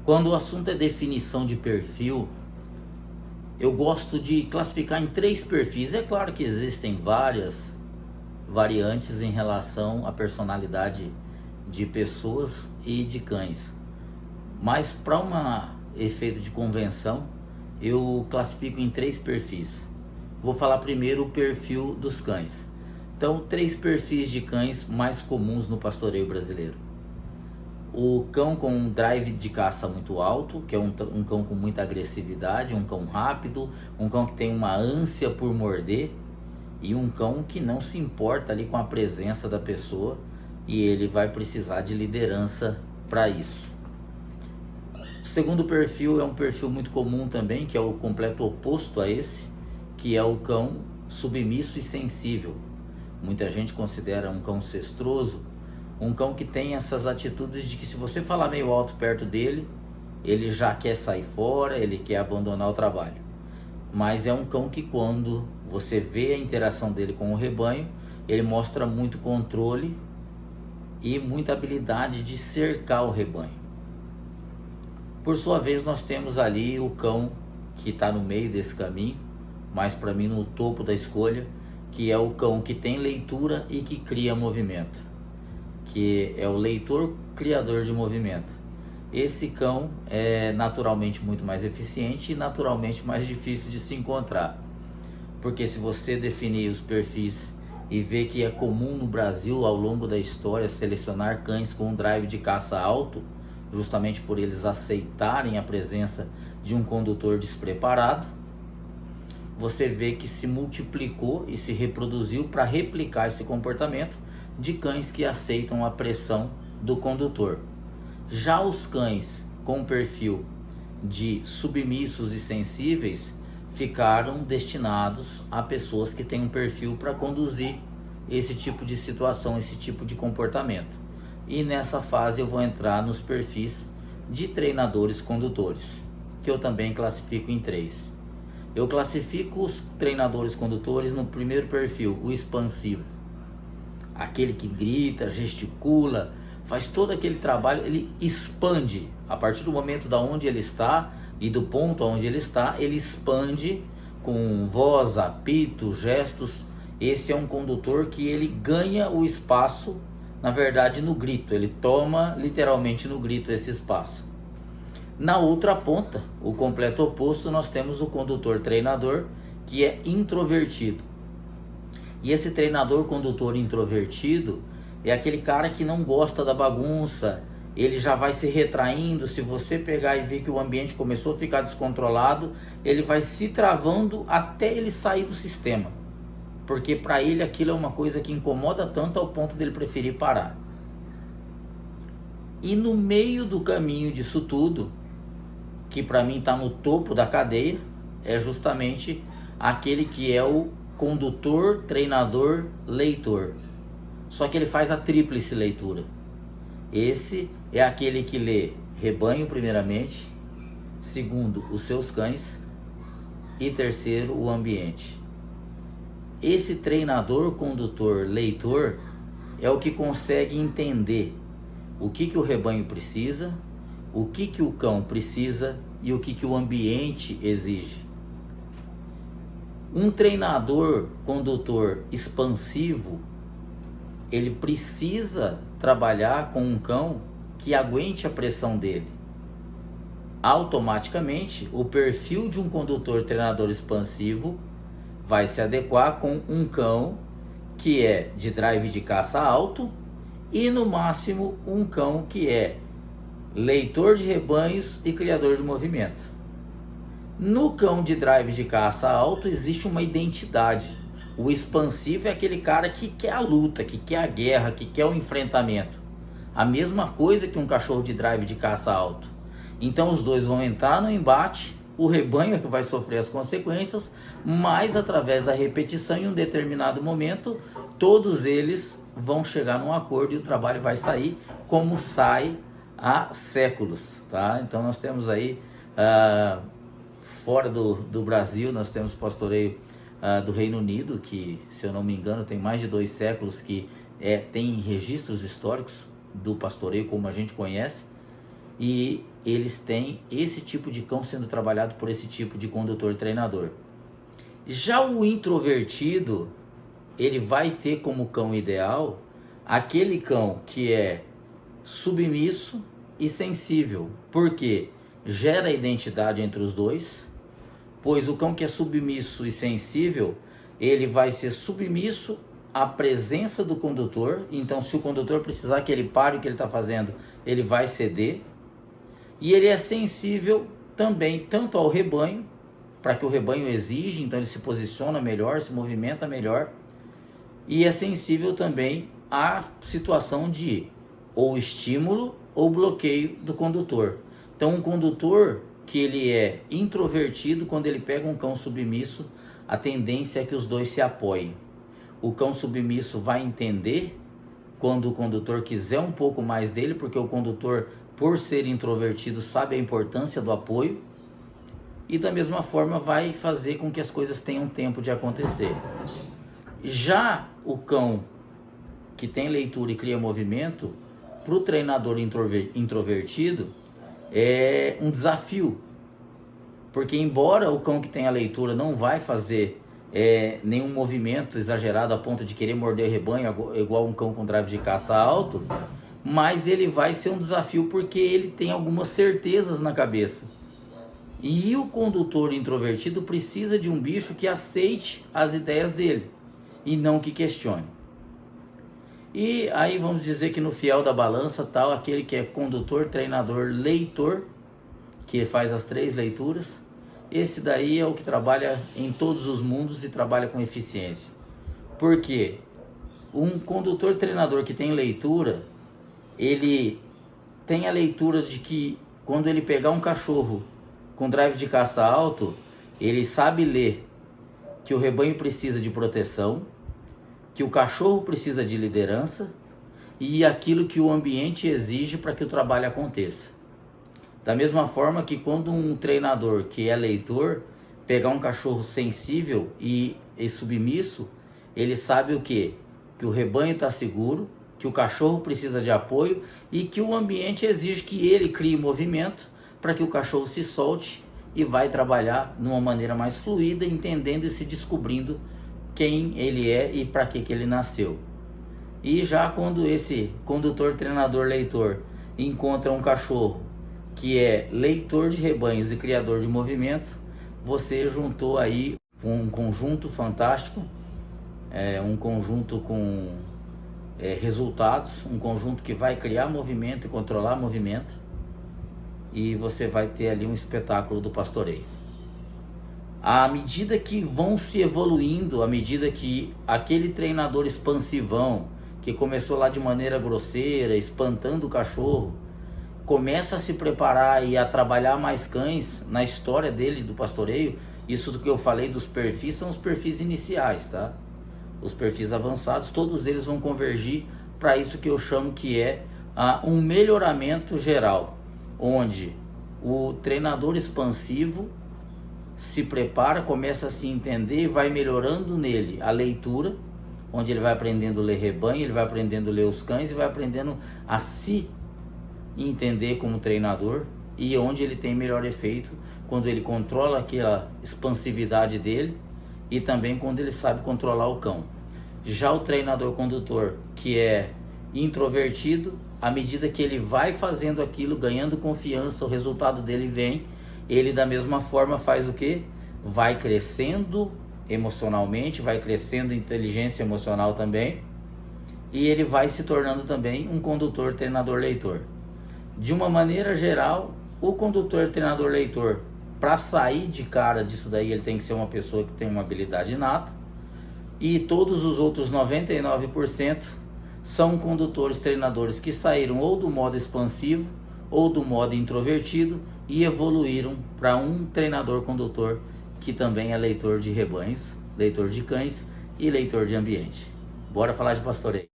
Quando o assunto é definição de perfil, eu gosto de classificar em 3 perfis. É claro que existem várias variantes em relação à personalidade de pessoas e de cães, mas para um efeito de convenção, eu classifico em 3 perfis. Vou falar primeiro o perfil dos cães. Então, 3 perfis de cães mais comuns no pastoreio brasileiro. O cão com um drive de caça muito alto, que é um cão com muita agressividade, um cão rápido, um cão que tem uma ânsia por morder, e um cão que não se importa ali com a presença da pessoa, e ele vai precisar de liderança para isso. O segundo perfil é um perfil muito comum também, que é o completo oposto a esse, que é o cão submisso e sensível. Muita gente considera um cão cestroso, um cão que tem essas atitudes de que se você falar meio alto perto dele, ele já quer sair fora, ele quer abandonar o trabalho. Mas é um cão que, quando você vê a interação dele com o rebanho, ele mostra muito controle e muita habilidade de cercar o rebanho. Por sua vez, nós temos ali o cão que está no meio desse caminho, mas para mim no topo da escolha, que é o cão que tem leitura e que cria movimento, que é o leitor criador de movimento. Esse cão é naturalmente muito mais eficiente e naturalmente mais difícil de se encontrar, porque se você definir os perfis e ver que é comum no Brasil ao longo da história selecionar cães com um drive de caça alto, justamente por eles aceitarem a presença de um condutor despreparado, você vê que se multiplicou e se reproduziu para replicar esse comportamento de cães que aceitam a pressão do condutor. Já os cães com perfil de submissos e sensíveis ficaram destinados a pessoas que têm um perfil para conduzir esse tipo de situação, esse tipo de comportamento. E nessa fase eu vou entrar nos perfis de treinadores condutores, que eu também classifico em 3. Eu classifico os treinadores condutores no primeiro perfil, o expansivo. Aquele que grita, gesticula, faz todo aquele trabalho, ele expande. A partir do momento da onde ele está e do ponto onde ele está, ele expande com voz, apito, gestos. Esse é um condutor que ele ganha o espaço, na verdade, no grito. Ele toma literalmente no grito esse espaço. Na outra ponta, o completo oposto, nós temos o condutor treinador, que é introvertido. E esse treinador condutor introvertido é aquele cara que não gosta da bagunça, ele já vai se retraindo. Se você pegar e ver que o ambiente começou a ficar descontrolado, ele vai se travando até ele sair do sistema, porque para ele aquilo é uma coisa que incomoda tanto ao ponto dele preferir parar. E no meio do caminho disso tudo, que para mim está no topo da cadeia, é justamente aquele que é o condutor, treinador, leitor. Só que ele faz a tríplice leitura. Esse é aquele que lê rebanho primeiramente, segundo, os seus cães, e terceiro, o ambiente. Esse treinador, condutor, leitor é o que consegue entender o que o rebanho precisa, o que o cão precisa e o que o ambiente exige. Um treinador condutor expansivo, ele precisa trabalhar com um cão que aguente a pressão dele. Automaticamente, o perfil de um condutor treinador expansivo vai se adequar com um cão que é de drive de caça alto e no máximo um cão que é leitor de rebanhos e criador de movimento. No cão de drive de caça alto existe uma identidade. O expansivo é aquele cara que quer a luta, que quer a guerra, que quer o enfrentamento. A mesma coisa que um cachorro de drive de caça alto. Então os dois vão entrar no embate, o rebanho é que vai sofrer as consequências, mas através da repetição em um determinado momento, todos eles vão chegar num acordo e o trabalho vai sair como sai há séculos, tá? Então nós temos aí, fora do Brasil, nós temos pastoreio do Reino Unido, que, se eu não me engano, tem mais de 2 séculos que tem registros históricos do pastoreio como a gente conhece. e eles têm esse tipo de cão sendo trabalhado por esse tipo de condutor treinador. Já o introvertido, ele vai ter como cão ideal aquele cão que é submisso e sensível, porque gera identidade entre os dois, pois o cão que é submisso e sensível, ele vai ser submisso à presença do condutor, então se o condutor precisar que ele pare o que ele está fazendo, ele vai ceder, e ele é sensível também tanto ao rebanho, para que o rebanho exige, então ele se posiciona melhor, se movimenta melhor, e é sensível também à situação de ou estímulo ou bloqueio do condutor. Então um condutor que ele é introvertido, quando ele pega um cão submisso, a tendência é que os dois se apoiem. O cão submisso vai entender quando o condutor quiser um pouco mais dele, porque o condutor, por ser introvertido, sabe a importância do apoio, e da mesma forma vai fazer com que as coisas tenham tempo de acontecer. Já o cão que tem leitura e cria movimento, para o treinador introvertido, é um desafio. Porque embora o cão que tem a leitura não vai fazer nenhum movimento exagerado a ponto de querer morder rebanho, igual um cão com drive de caça alto, mas ele vai ser um desafio porque ele tem algumas certezas na cabeça. E o condutor introvertido precisa de um bicho que aceite as ideias dele e não que questione. E aí vamos dizer que no fiel da balança tal, aquele que é condutor, treinador, leitor, que faz as 3 leituras, esse daí é o que trabalha em todos os mundos e trabalha com eficiência. Por quê? Um condutor, treinador que tem leitura, ele tem a leitura de que quando ele pegar um cachorro com drive de caça alto, ele sabe ler que o rebanho precisa de proteção, que o cachorro precisa de liderança e aquilo que o ambiente exige para que o trabalho aconteça. Da mesma forma que quando um treinador que é leitor pegar um cachorro sensível e submisso, ele sabe o quê? Que o rebanho está seguro, que o cachorro precisa de apoio e que o ambiente exige que ele crie movimento para que o cachorro se solte e vai trabalhar de uma maneira mais fluida, entendendo e se descobrindo quem ele é e para que ele nasceu. E já quando esse condutor, treinador, leitor encontra um cachorro que é leitor de rebanhos e criador de movimento, você juntou aí um conjunto fantástico, um conjunto com resultados, um conjunto que vai criar movimento e controlar movimento, e você vai ter ali um espetáculo do pastoreio. À medida que vão se evoluindo, à medida que aquele treinador expansivão, que começou lá de maneira grosseira, espantando o cachorro, começa a se preparar e a trabalhar mais cães na história dele do pastoreio, isso do que eu falei dos perfis são os perfis iniciais, tá? Os perfis avançados, todos eles vão convergir para isso que eu chamo que é um melhoramento geral, onde o treinador expansivo se prepara, começa a se entender e vai melhorando nele a leitura, onde ele vai aprendendo a ler rebanho, ele vai aprendendo a ler os cães e vai aprendendo a se entender como treinador, e onde ele tem melhor efeito quando ele controla aquela expansividade dele e também quando ele sabe controlar o cão. Já o treinador condutor, que é introvertido, à medida que ele vai fazendo aquilo, ganhando confiança, o resultado dele vem. Ele da mesma forma faz o quê? Vai crescendo emocionalmente, vai crescendo inteligência emocional também, e ele vai se tornando também um condutor, treinador, leitor. De uma maneira geral, o condutor, treinador, leitor, para sair de cara disso daí, ele tem que ser uma pessoa que tem uma habilidade inata, e todos os outros 99% são condutores, treinadores que saíram ou do modo expansivo ou do modo introvertido e evoluíram para um treinador condutor que também é leitor de rebanhos, leitor de cães e leitor de ambiente. Bora falar de pastoreio.